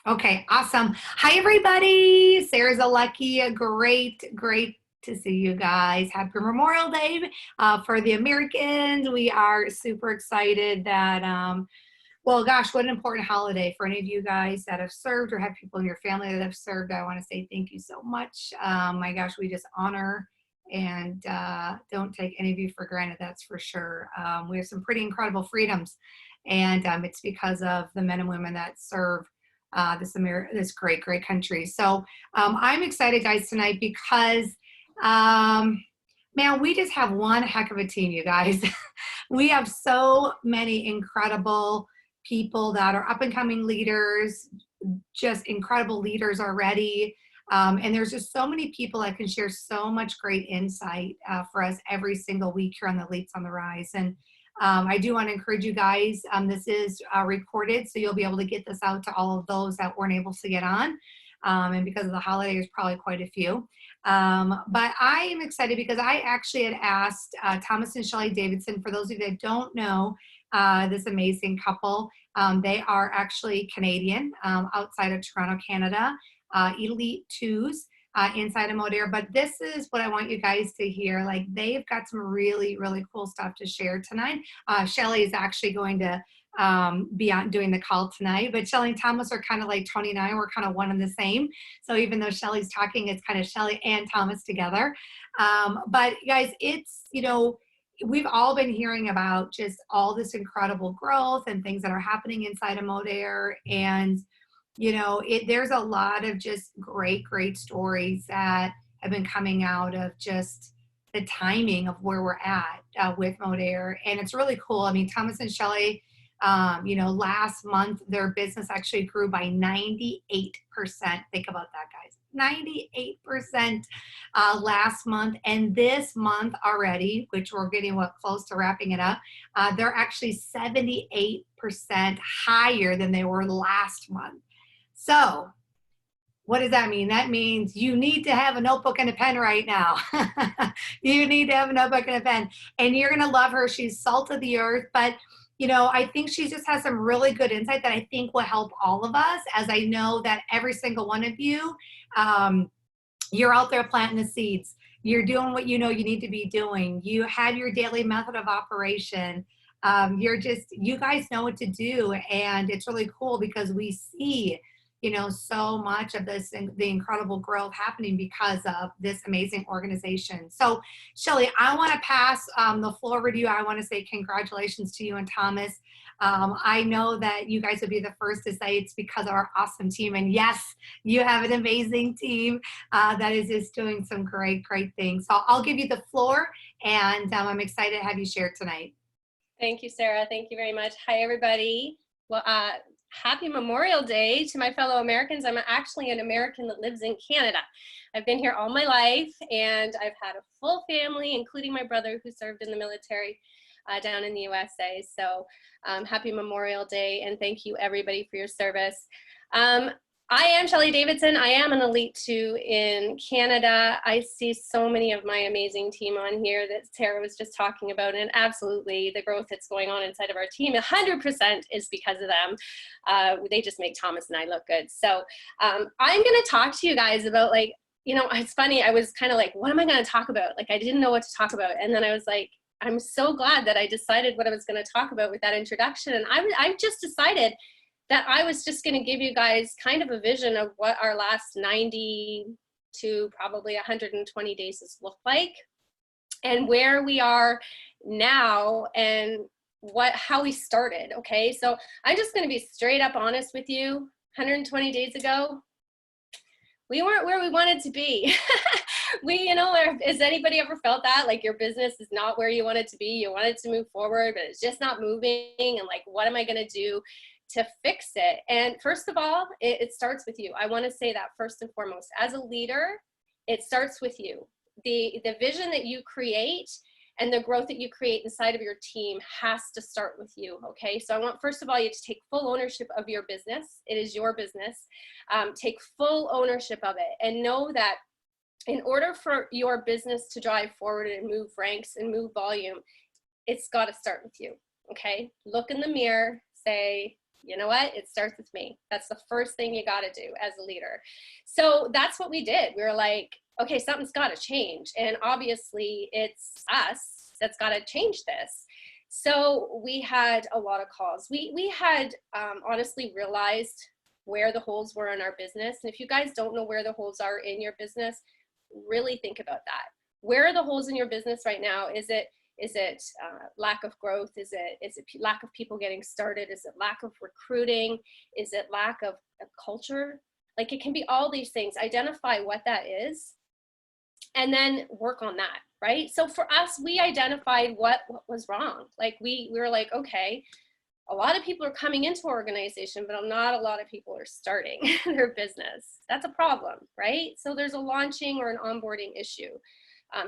Okay, awesome. Hi, everybody. Sarah Zalecki. Great to see you guys. Happy Memorial Day for the Americans. We are super excited that, well, gosh, what an important holiday for any of you guys that have served or have people in your family that have served. I want to say thank you so much. My gosh, we just honor and don't take any of you for granted, that's for sure. We have some pretty incredible freedoms, and it's because of the men and women that serve this great country. So I'm excited, guys, tonight because man, we just have one heck of a team, you guys. We have so many incredible people that are up and coming leaders, just incredible leaders already. And there's just so many people that can share so much great insight for us every single week here on the Leads on the Rise. And I do want to encourage you guys, this is recorded, so you'll be able to get this out to all of those that weren't able to get on. And because of the holiday, there's probably quite a few. But I am excited because I actually had asked Thomas and Shellie Davidson, for those of you that don't know, this amazing couple. They are actually Canadian, outside of Toronto, Canada, Elite Twos. Inside of Modere, but this is what I want you guys to hear. Like, they've got some really cool stuff to share tonight. Shellie is actually going to be on doing the call tonight, but Shellie and Thomas are kind of like Tony and I, we're kind of one and the same. So even though Shellie's talking, it's kind of Shellie and Thomas together. But guys, it's, we've all been hearing about just all this incredible growth and things that are happening inside of Modere, and there's a lot of just great stories that have been coming out of just the timing of where we're at with Modere. And it's really cool. I mean, Thomas and Shellie, last month, their business actually grew by 98%. Think about that, guys. 98% last month. And this month already, which we're getting close to wrapping it up, they're actually 78% higher than they were last month. So what does that mean? That means you need to have a notebook and a pen right now. You need to have a notebook and a pen. And you're going to love her. She's salt of the earth. But, I think she just has some really good insight that I think will help all of us, as I know that every single one of you, you're out there planting the seeds. You're doing what you need to be doing. You have your daily method of operation. You guys know what to do. And it's really cool because we see so much of this and the incredible growth happening because of this amazing organization. So, Shellie, I want to pass the floor over to you. I want to say congratulations to you and Thomas. I know that you guys would be the first to say it's because of our awesome team. And yes, you have an amazing team that is just doing some great things. So I'll give you the floor, and I'm excited to have you share tonight. Thank you, Sarah. Thank you very much. Hi, everybody. Well, happy Memorial Day to my fellow Americans. I'm actually an American that lives in Canada. I've been here all my life, and I've had a full family, including my brother who served in the military down in the USA. So happy Memorial Day, and thank you everybody for your service. I am Shellie Davidson. I am an Elite 2 in Canada. I see so many of my amazing team on here that Sarah was just talking about, and absolutely the growth that's going on inside of our team, 100% is because of them. They just make Thomas and I look good. So I'm going to talk to you guys about, like, it's funny, I was kind of like, what am I going to talk about? Like, I didn't know what to talk about. And then I was like, I'm so glad that I decided what I was going to talk about with that introduction. And I just decided that I was just going to give you guys kind of a vision of what our last 90 to probably 120 days has looked like, and where we are now, and how we started. Okay, so I'm just going to be straight up honest with you. 120 days ago, we weren't where we wanted to be. Has anybody ever felt that? Like, your business is not where you want it to be. You want it to move forward, but it's just not moving. And like, what am I going to do to fix it? And first of all, it starts with you. I want to say that first and foremost, as a leader, it starts with you. The vision that you create and the growth that you create inside of your team has to start with you. Okay, so I want, first of all, you to take full ownership of your business. It is your business. Take full ownership of it, and know that in order for your business to drive forward and move ranks and move volume, it's got to start with you. Okay, look in the mirror, say, you know what? It starts with me. That's the first thing you got to do as a leader. So that's what we did. We were like, okay, something's got to change. And obviously it's us that's got to change this. So we had a lot of calls. We had honestly realized where the holes were in our business. And if you guys don't know where the holes are in your business, really think about that. Where are the holes in your business right now? Is it lack of growth? Is it lack of people getting started? Is it lack of recruiting? Is it lack of culture? Like, it can be all these things. Identify what that is and then work on that, right? So for us, we identified what was wrong. Like we were like, okay, a lot of people are coming into our organization, but not a lot of people are starting their business. That's a problem, right? So there's a launching or an onboarding issue.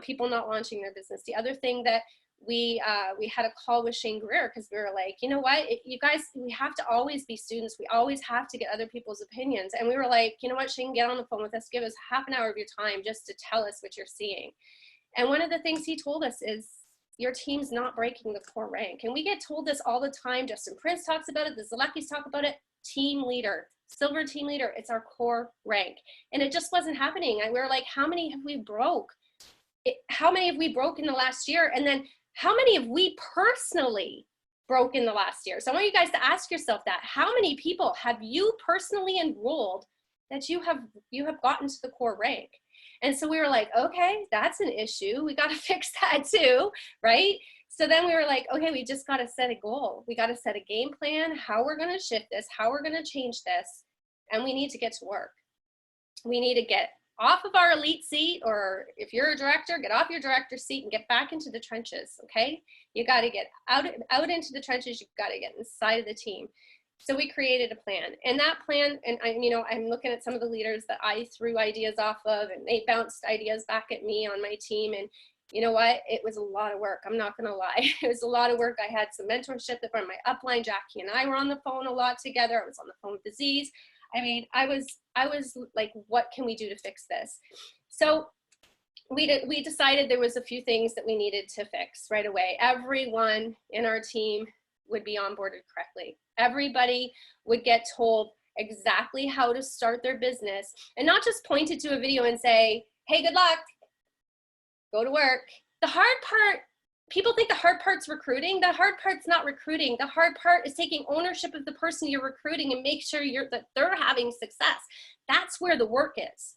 People not launching their business. The other thing that we had a call with Shane Greer because we were like, you know what, you guys, we have to always be students. We always have to get other people's opinions. And we were like, you know what, Shane, get on the phone with us. Give us half an hour of your time just to tell us what you're seeing. And one of the things he told us is, your team's not breaking the core rank. And we get told this all the time. Justin Prince talks about it. The Zaleckis talk about it. Team leader, silver team leader. It's our core rank. And it just wasn't happening. And we were like, how many have we broke? How many have we broke in the last year? And then how many have we personally broke in the last year? So I want you guys to ask yourself that. How many people have you personally enrolled that you have gotten to the core rank? And so we were like, okay, that's an issue. We got to fix that too, right? So then we were like, okay, we just got to set a goal. We got to set a game plan, how we're going to shift this, how we're going to change this, and we need to get to work. We need to get off of our elite seat, or if you're a director, get off your director seat and get back into the trenches, okay? You got to get out into the trenches. You've got to get inside of the team. So we created a plan, and that plan, and I'm looking at some of the leaders that I threw ideas off of, and they bounced ideas back at me on my team. And you know what? It was a lot of work. I'm not going to lie. It was a lot of work. I had some mentorship from my upline. Jackie and I were on the phone a lot together. I was on the phone with Aziz. I mean, I was like, what can we do to fix this? So we decided there was a few things that we needed to fix right away. Everyone in our team would be onboarded correctly. Everybody would get told exactly how to start their business, and not just pointed to a video and say, hey, good luck, go to work. The hard part, people think the hard part's recruiting. The hard part's not recruiting. The hard part is taking ownership of the person you're recruiting and make sure that they're having success. That's where the work is,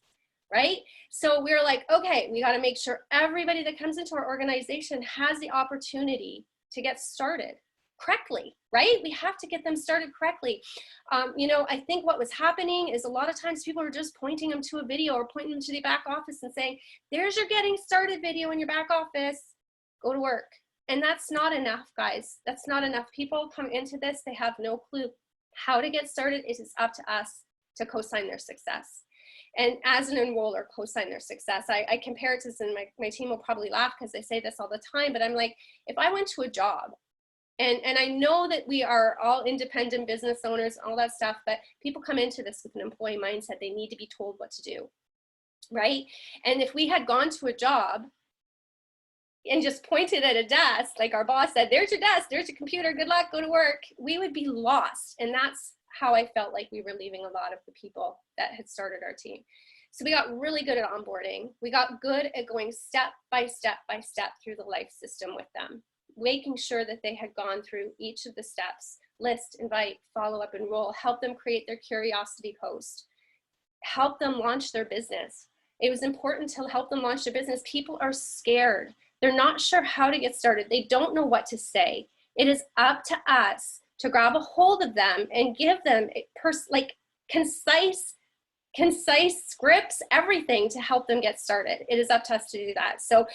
right? So we're like, okay, we got to make sure everybody that comes into our organization has the opportunity to get started correctly, right? We have to get them started correctly. I think what was happening is a lot of times people are just pointing them to a video or pointing them to the back office and saying, there's your getting started video in your back office, go to work. And that's not enough, guys. That's not enough. People come into this, they have no clue how to get started. It is up to us to co-sign their success. And as an enroller, co-sign their success. I compare it to this, and my team will probably laugh because I say this all the time, but I'm like, if I went to a job, and I know that we are all independent business owners, all that stuff, but people come into this with an employee mindset. They need to be told what to do, right? And if we had gone to a job and just pointed at a desk, like our boss said, there's your desk, there's your computer, good luck, go to work, we would be lost. And that's how I felt like we were leaving a lot of the people that had started our team. So we got really good at onboarding. We got good at going step by step by step through the life system with them, making sure that they had gone through each of the steps: list, invite, follow up, enroll, help them create their curiosity post, help them launch their business. It was important to help them launch their business. People are scared. They're not sure how to get started. They don't know what to say. It is up to us to grab a hold of them and give them concise scripts, everything to help them get started. It is up to us to do that. So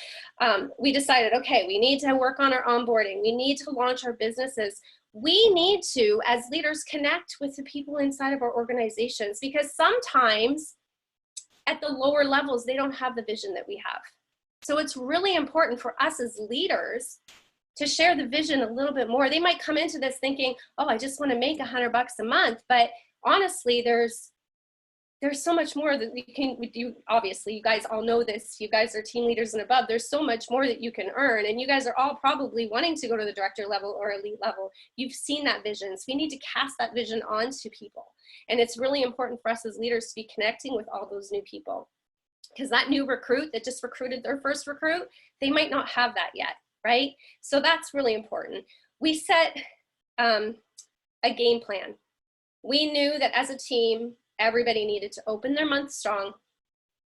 we decided, okay, we need to work on our onboarding. We need to launch our businesses. We need to, as leaders, connect with the people inside of our organizations, because sometimes at the lower levels, they don't have the vision that we have. So it's really important for us as leaders to share the vision a little bit more. They might come into this thinking, oh, I just want to make $100 a month. But honestly, there's there's so much more that you obviously, you guys all know this, you guys are team leaders and above, there's so much more that you can earn, and you guys are all probably wanting to go to the director level or elite level. You've seen that vision, so we need to cast that vision onto people. And it's really important for us as leaders to be connecting with all those new people, because that new recruit that just recruited their first recruit, they might not have that yet, right? So that's really important. We set a game plan. We knew that as a team, everybody needed to open their month strong.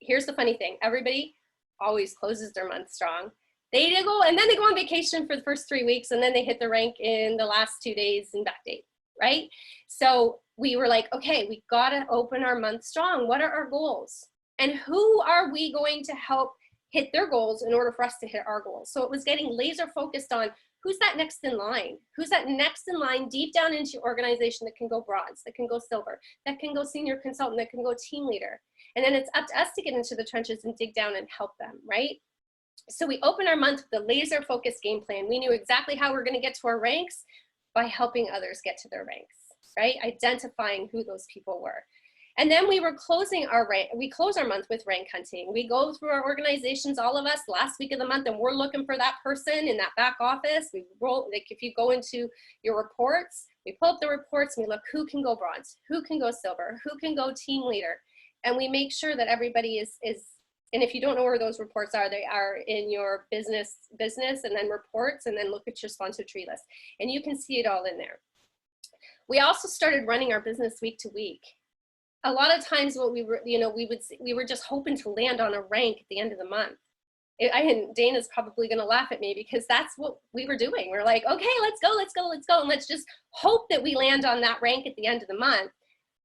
Here's the funny thing, everybody always closes their month strong. They go, and then they go on vacation for the first 3 weeks, and then they hit the rank in the last 2 days in backdate, right? So we were like, okay, we gotta open our month strong. What are our goals? And who are we going to help hit their goals in order for us to hit our goals? So it was getting laser focused on who's that next in line? Who's that next in line deep down into your organization that can go bronze, that can go silver, that can go senior consultant, that can go team leader? And then it's up to us to get into the trenches and dig down and help them, right? So we opened our month with a laser focused game plan. We knew exactly how we're gonna get to our ranks by helping others get to their ranks, right? Identifying who those people were. And then we were closing our rank, we close our month with rank hunting. We go through our organizations, all of us, last week of the month, and we're looking for that person in that back office. We roll, like if you go into your reports, we pull up the reports and we look who can go bronze, who can go silver, who can go team leader. And we make sure that everybody is, and if you don't know where those reports are, they are in your business, and then reports, and then look at your sponsor tree list. And you can see it all in there. We also started running our business week to week. A lot of times what we were, we were just hoping to land on a rank at the end of the month. Dana's probably gonna laugh at me because that's what we were doing. We're like, okay, let's go. And let's just hope that we land on that rank at the end of the month.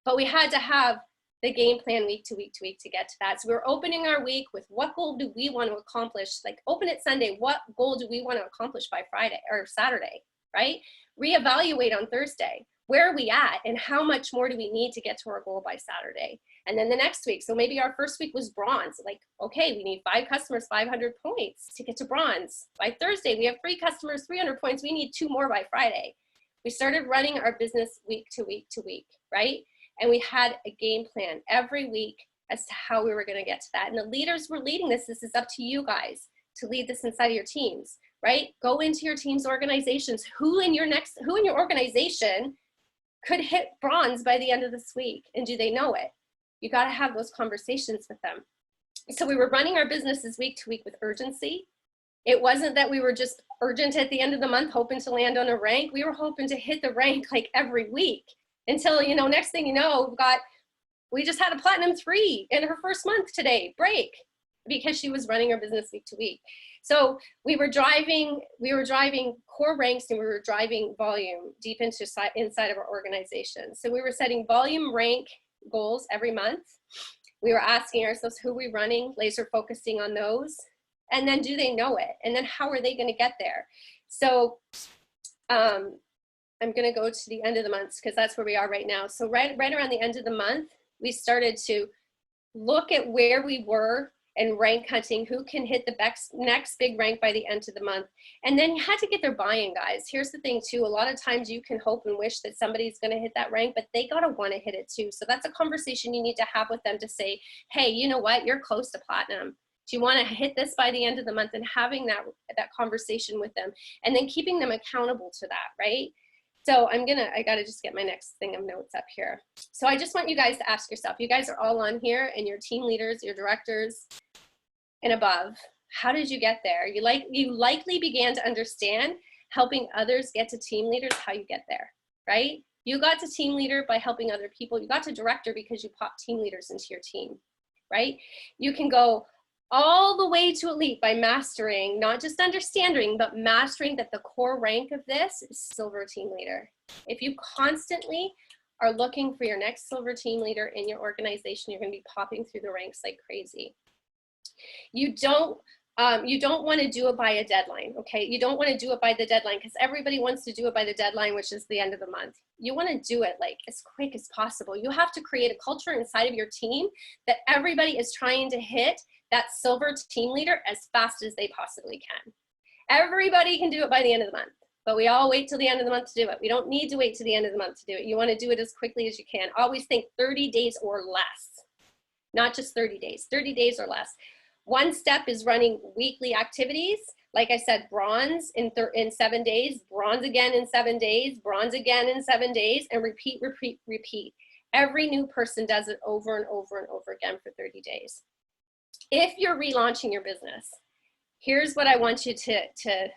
But we had to have the game plan week to week to get to that. So we're opening our week with what goal do we want to accomplish? Like open it Sunday, what goal do we want to accomplish by Friday or Saturday, right? Reevaluate on Thursday. Where are we at and how much more do we need to get to our goal by Saturday? And then the next week, so maybe our first week was bronze, like, okay, we need 5 customers, 500 points to get to bronze. By Thursday, we have 3 customers, 300 points. We need 2 more by Friday. We started running our business week to week, right? And we had a game plan every week as to how we were gonna get to that. And the leaders were leading this. This is up to you guys to lead this inside of your teams, right? Go into your team's organizations. Who in your organization could hit bronze by the end of this week, and do they know it? You got to have those conversations with them. So we were running our businesses week to week with urgency. It wasn't that we were just urgent at the end of the month hoping to land on a rank. We were hoping to hit the rank like every week until, next thing you know, we just had a platinum 3 in her first month today, break, because she was running her business week to week. So we were driving core ranks, and we were driving volume deep inside of our organization. So we were setting volume rank goals every month. We were asking ourselves, who are we running, laser focusing on those, and then do they know it? And then how are they gonna get there? So I'm gonna go to the end of the month because that's where we are right now. So right around the end of the month, we started to look at where we were and rank hunting, who can hit the next big rank by the end of the month. And then you had to get their buy-in, guys. Here's the thing too, a lot of times you can hope and wish that somebody's gonna hit that rank, but they gotta wanna hit it too. So that's a conversation you need to have with them to say, hey, you know what, you're close to platinum. Do you wanna hit this by the end of the month? And having that conversation with them, and then keeping them accountable to that, right? So I gotta just get my next thing of notes up here. So I just want you guys to ask yourself, you guys are all on here and your team leaders, your directors and above, how did you get there? You likely began to understand helping others get to team leaders, how you get there, right? You got to team leader by helping other people. You got to director because you popped team leaders into your team, right? You can go all the way to elite by mastering, not just understanding, but mastering that the core rank of this is silver team leader. If you constantly are looking for your next silver team leader in your organization, you're gonna be popping through the ranks like crazy. You don't want to do it by a deadline, okay? You don't want to do it by the deadline because everybody wants to do it by the deadline, which is the end of the month. You want to do it like as quick as possible. You have to create a culture inside of your team that everybody is trying to hit that silver team leader as fast as they possibly can. Everybody can do it by the end of the month, but we all wait till the end of the month to do it. We don't need to wait till the end of the month to do it. You want to do it as quickly as you can. Always think 30 days or less. not just 30 days, 30 days or less. One step is running weekly activities. Like I said, bronze in 7 days, bronze again in 7 days, bronze again in 7 days, and repeat, repeat, repeat. Every new person does it over and over and over again for 30 days. If you're relaunching your business, here's what I want you to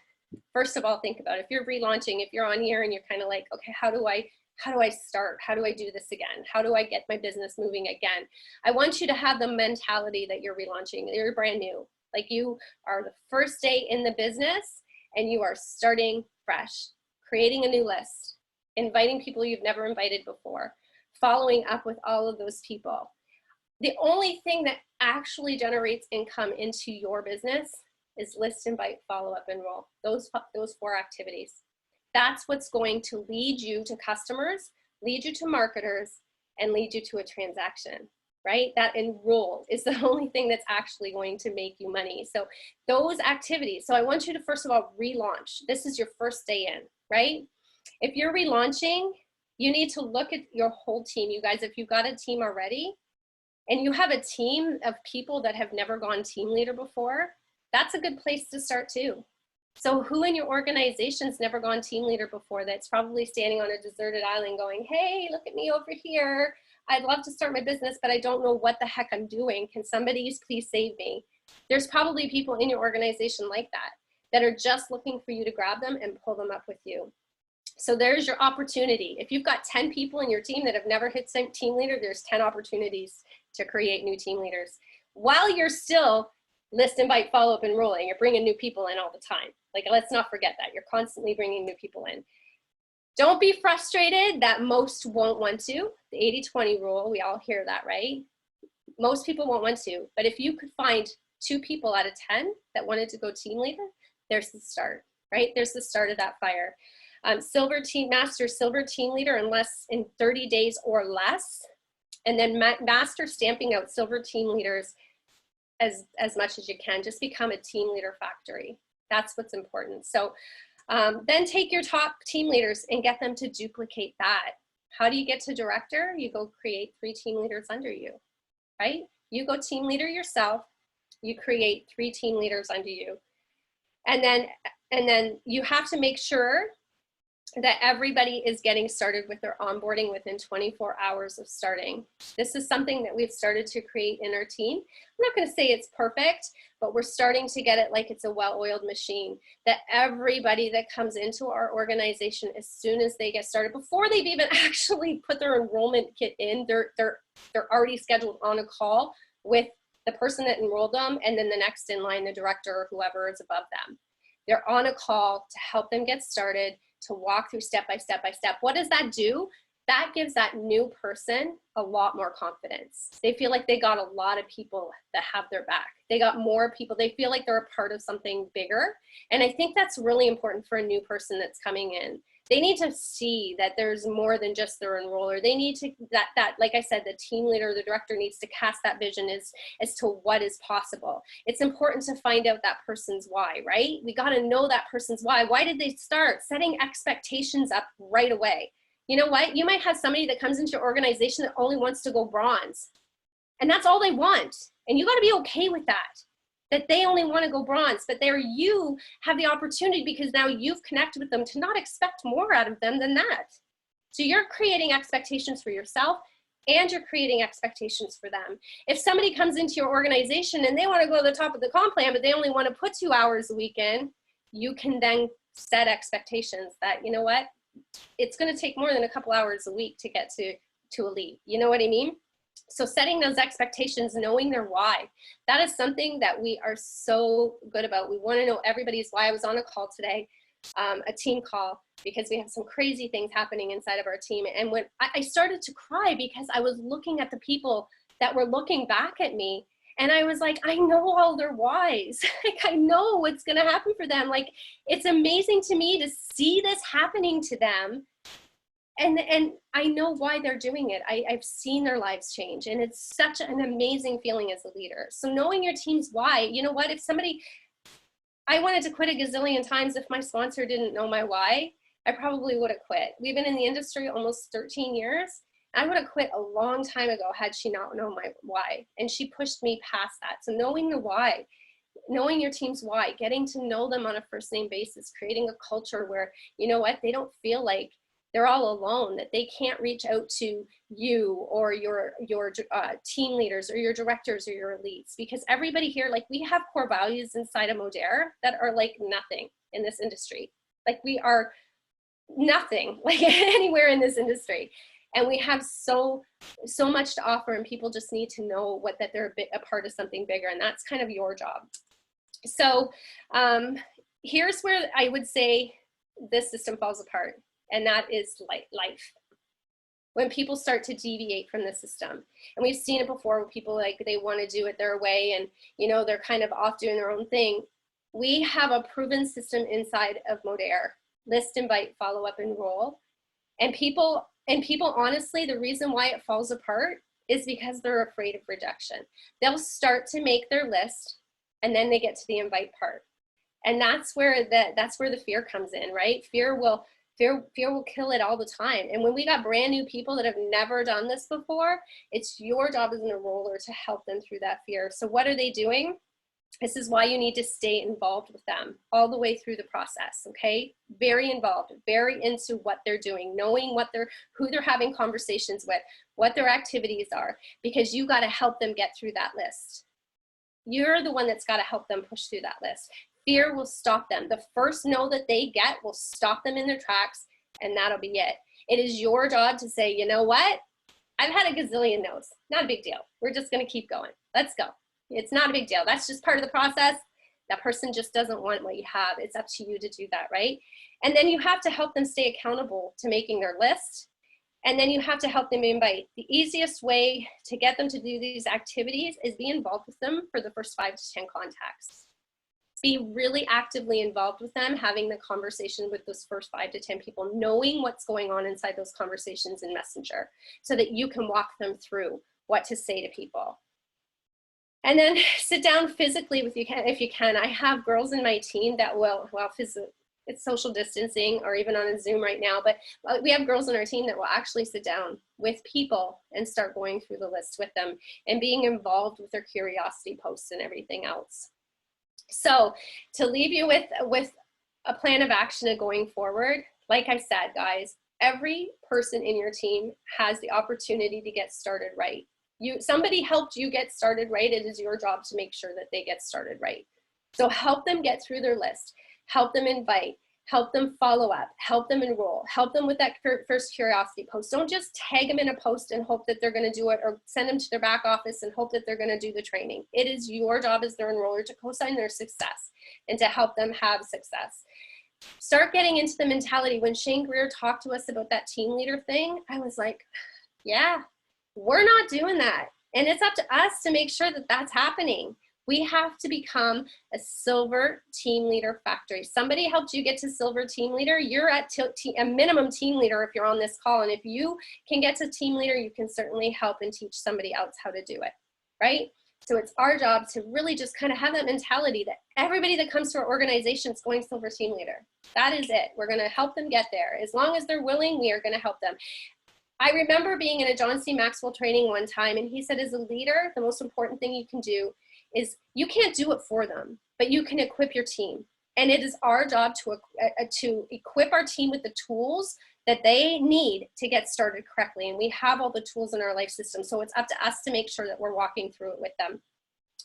first of all think about. If you're relaunching, if you're on here and you're kind of like, okay, how do I start? How do I do this again? How do I get my business moving again? I want you to have the mentality that you're relaunching. You're brand new. Like you are the first day in the business and you are starting fresh, creating a new list, inviting people you've never invited before, following up with all of those people. The only thing that actually generates income into your business is list, invite, follow up, enroll. Those 4 activities. That's what's going to lead you to customers, lead you to marketers, and lead you to a transaction, right? That enroll is the only thing that's actually going to make you money. So those activities. So I want you to first of all relaunch. This is your first day in, right? If you're relaunching, you need to look at your whole team. You guys, if you've got a team already and you have a team of people that have never gone team leader before, that's a good place to start too. So who in your organization's never gone team leader before that's probably standing on a deserted island going, hey, look at me over here. I'd love to start my business, but I don't know what the heck I'm doing. Can somebody please save me? There's probably people in your organization like that are just looking for you to grab them and pull them up with you. So there's your opportunity. If you've got 10 people in your team that have never hit team leader, there's 10 opportunities to create new team leaders. While you're still list, invite, follow up, enrolling, you're bringing new people in all the time. Like, let's not forget that. You're constantly bringing new people in. Don't be frustrated that most won't want to. The 80-20 rule, we all hear that, right? Most people won't want to, but if you could find 2 people out of 10 that wanted to go team leader, there's the start, right? There's the start of that fire. Master silver team leader in 30 days or less, and then master stamping out silver team leaders as much as you can. Just become a team leader factory. That's what's important. So then take your top team leaders and get them to duplicate that. How do you get to director? You go create 3 team leaders under you, right? You go team leader yourself, you create 3 team leaders under you. And then you have to make sure that everybody is getting started with their onboarding within 24 hours of starting. This is something that we've started to create in our team. I'm not going to say it's perfect, but we're starting to get it like it's a well-oiled machine, that everybody that comes into our organization, as soon as they get started, before they've even actually put their enrollment kit in, they're already scheduled on a call with the person that enrolled them, and then the next in line, the director or whoever is above them. They're on a call to help them get started, to walk through step by step by step. What does that do? That gives that new person a lot more confidence. They feel like they got a lot of people that have their back. They got more people. They feel like they're a part of something bigger. And I think that's really important for a new person that's coming in. They need to see that there's more than just their enroller. They need to, like I said, the team leader, the director needs to cast that vision as to what is possible. It's important to find out that person's why, right? We got to know that person's why. Why did they start? Setting expectations up right away. You know what? You might have somebody that comes into your organization that only wants to go bronze, and that's all they want. And you got to be okay with that they only want to go bronze, but you have the opportunity, because now you've connected with them, to not expect more out of them than that. So you're creating expectations for yourself, and you're creating expectations for them. If somebody comes into your organization and they want to go to the top of the comp plan, but they only want to put 2 hours a week in, you can then set expectations that, you know what, it's going to take more than a couple hours a week to get to elite. You know what I mean? So setting those expectations, knowing their why, that is something that we are so good about. We want to know everybody's why. I was on a call today, a team call, because we have some crazy things happening inside of our team. And when I started to cry, because I was looking at the people that were looking back at me, and I was like, I know all their whys. Like, I know what's going to happen for them. Like, it's amazing to me to see this happening to them. And I know why they're doing it. I've seen their lives change, and it's such an amazing feeling as a leader. So knowing your team's why, you know what, I wanted to quit a gazillion times. If my sponsor didn't know my why, I probably would have quit. We've been in the industry almost 13 years, I would have quit a long time ago had she not known my why. And she pushed me past that. So knowing the why, knowing your team's why, getting to know them on a first name basis, creating a culture where, you know what, they don't feel like they're all alone, that they can't reach out to you or your team leaders or your directors or your elites, because everybody here, like, we have core values inside of Modere that are like nothing in this industry. Like, we are nothing like anywhere in this industry. And we have so much to offer, and people just need to know that they're a part of something bigger, and that's kind of your job. So here's where I would say this system falls apart, and that is life. When people start to deviate from the system, and we've seen it before, where people, like, they want to do it their way, and, you know, they're kind of off doing their own thing. We have a proven system inside of Modere: list, invite, follow up, enroll. And people, honestly, the reason why it falls apart is because they're afraid of rejection. They'll start to make their list, and then they get to the invite part. And that's where the fear comes in, right? Fear will kill it all the time. And when we got brand new people that have never done this before, it's your job as an enroller to help them through that fear. So what are they doing? This is why you need to stay involved with them all the way through the process, okay? Very involved, very into what they're doing, knowing who they're having conversations with, what their activities are, because you got to help them get through that list. You're the one that's got to help them push through that list. Fear will stop them. The first no that they get will stop them in their tracks, and that'll be it. It is your job to say, you know what? I've had a gazillion no's. Not a big deal. We're just going to keep going. Let's go. It's not a big deal. That's just part of the process. That person just doesn't want what you have. It's up to you to do that, right? And then you have to help them stay accountable to making their list. And then you have to help them invite. The easiest way to get them to do these activities is be involved with them for the first 5 to 10 contacts. Be really actively involved with them, having the conversation with those first 5 to 10 people, knowing what's going on inside those conversations in Messenger, so that you can walk them through what to say to people. And then sit down physically with you if you can. I have girls in my team that will, well, it's social distancing or even on a Zoom right now, but we have girls on our team that will actually sit down with people and start going through the list with them and being involved with their curiosity posts and everything else. So to leave you with a plan of action of going forward, like I said, guys, every person in your team has the opportunity to get started right. Somebody helped you get started right. It is your job to make sure that they get started right. So help them get through their list, help them invite, help them follow up, help them enroll, help them with that first curiosity post. Don't just tag them in a post and hope that they're going to do it, or send them to their back office and hope that they're going to do the training. It is your job as their enroller to co-sign their success and to help them have success. Start getting into the mentality. When Shane Greer talked to us about that team leader thing, I was like, yeah, we're not doing that. And it's up to us to make sure that that's happening. We have to become a silver team leader factory. Somebody helped you get to silver team leader. You're at a minimum team leader if you're on this call. And if you can get to team leader, you can certainly help and teach somebody else how to do it, right? So it's our job to really just kind of have that mentality that everybody that comes to our organization is going silver team leader. That is it. We're going to help them get there. As long as they're willing, we are going to help them. I remember being in a John C. Maxwell training one time, and he said, as a leader, the most important thing you can do is, you can't do it for them, but you can equip your team. And it is our job to equip our team with the tools that they need to get started correctly. And we have all the tools in our life system. So it's up to us to make sure that we're walking through it with them.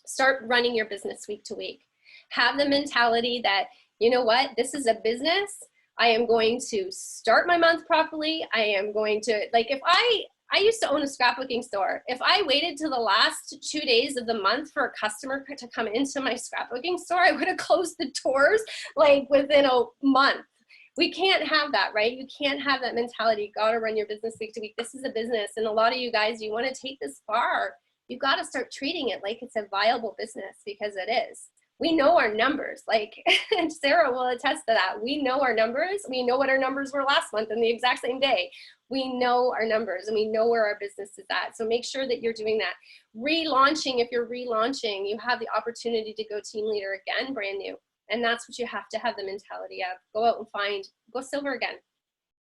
Start running your business week to week. Have the mentality that, you know what, this is a business. I am going to start my month properly. I am going to, like, if I used to own a scrapbooking store. If I waited till the last 2 days of the month for a customer to come into my scrapbooking store, I would have closed the doors like within a month. We can't have that, right? You can't have that mentality. You got to run your business week to week. This is a business. And a lot of you guys, you want to take this far. You got to start treating it like it's a viable business, because it is. We know our numbers, like, and Sarah will attest to that. We know our numbers. We know what our numbers were last month on the exact same day. We know our numbers and we know where our business is at. So make sure that you're doing that. Relaunching, if you're relaunching, you have the opportunity to go team leader again, brand new. And that's what you have to have the mentality of. Go out and go silver again.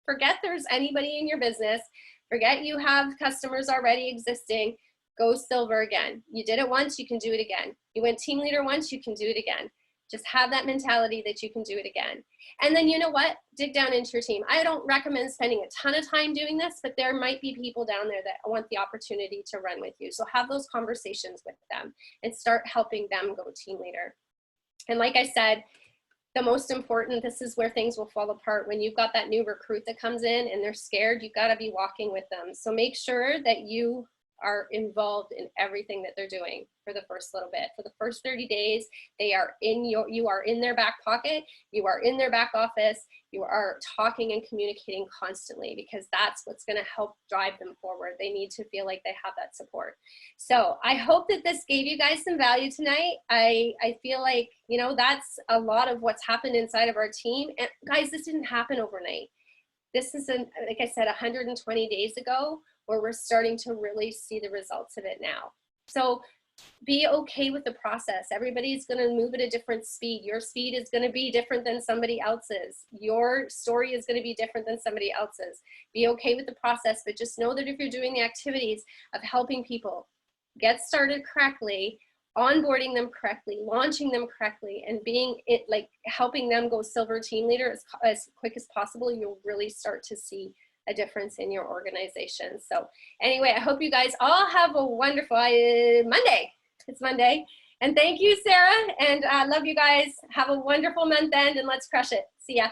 Forget there's anybody in your business. Forget you have customers already existing. Go silver again. You did it once, you can do it again. You went team leader once, you can do it again. Just have that mentality that you can do it again. And then, you know what? Dig down into your team. I don't recommend spending a ton of time doing this, but there might be people down there that want the opportunity to run with you. So have those conversations with them and start helping them go team leader. And like I said, the most important, this is where things will fall apart. When you've got that new recruit that comes in and they're scared, you've got to be walking with them. So make sure that you are involved in everything that they're doing for the first little bit. For the first 30 days, they are you are in their back pocket, you are in their back office, you are talking and communicating constantly, because that's what's going to help drive them forward. They need to feel like they have that support. So I hope that this gave you guys some value tonight. I feel like, you know, that's a lot of what's happened inside of our team. And guys, this didn't happen overnight. This is, like I said, 120 days ago, where we're starting to really see the results of it now. So be okay with the process. Everybody's going to move at a different speed. Your speed is going to be different than somebody else's. Your story is going to be different than somebody else's. Be okay with the process, but just know that if you're doing the activities of helping people get started correctly, onboarding them correctly, launching them correctly, and being it, like helping them go silver team leader as quick as possible, you'll really start to see a difference in your organization. So anyway, I hope you guys all have a wonderful Monday. It's Monday. And thank you, Sarah. And I love you guys. Have a wonderful month end, and let's crush it. See ya.